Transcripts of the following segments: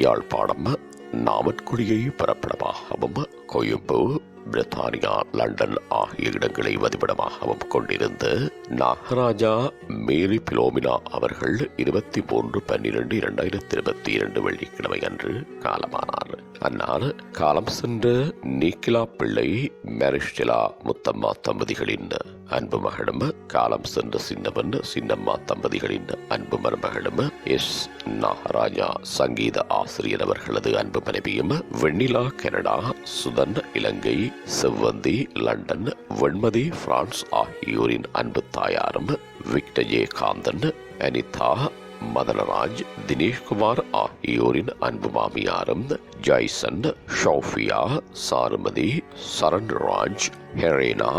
யாழ்ப்பாணம் நாமட்குடியை பிறப்பிடமாகவும் கொழும்பு பிரித்தானியா London ஆகிய இடங்களை வதிவிடமாகவும் கொண்டிருந்த நாகராஜா மேரி பிலோமினா அவர்கள் 23/12/2022 வெள்ளிக்கிழமை அன்று காலமானார். அன்னார் காலம் சென்ற நீக்கிலா பிள்ளை மேரிஸ்டெலா முத்தம்மா தம்பதிகளின் அன்பு மகளும் காலம் சென்ற சின்னவன் சின்னம்மா தம்பதிகளின் அன்பு மருமகளும் எஸ் நாகராஜா சங்கீத ஆசிரியர் அவர்களது அன்பு மனைவியும் வெண்ணிலா கனடா சுதன் இலங்கை செவ்வந்தி லண்டன் வெண்மதி பிரான்ஸ் ஆகியோரின் அன்பு தாயாரும் விக்டர் ஜே காந்தன் அனிதா மதனராஜ் தினேஷ்குமார் ஆகியோரின் அன்பு மாமியாரும் ஜாய்சன் ஷோஃபியா சாருமதி சரண்ராஜ் ஹெரேனா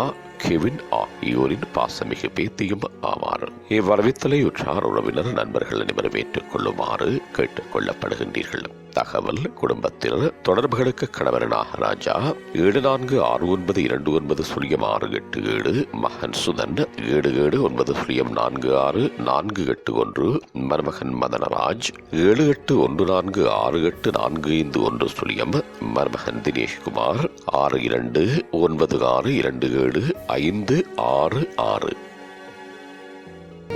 கெவின் ஆகியோரின் பாசமிகு பேத்தியும் ஆவார். இவ்வரவித்தலை உற்றார் உறவினர் நண்பர்கள் அனைவரும் ஏற்றுக் கொள்ளுமாறு கேட்டுக் கொள்ளப்படுகின்றீர்கள். தகவல் குடும்பத்தில் தொடர்புகளுக்கு கணவர் நாகராஜா 7469290687 மகன் சுதன் 7790464481 மருமகன் மதனராஜ் 7814684510 மருமகன் தினேஷ்குமார் 62962756.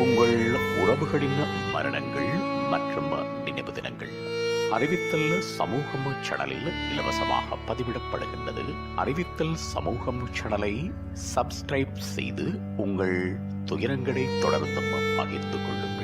உங்கள் உறவுகளின் மரணங்கள் மற்றும் நினைவு தினங்கள் அறிவித்தல் சமூகம் சேனலில் இலவசமாக பதிவிடப்படுகின்றது. அறிவித்தல் சமூகம் சேனலை சப்ஸ்கிரைப் செய்து உங்கள் துயரங்களை தொடர்ந்து பகிர்ந்து கொள்ளுங்கள்.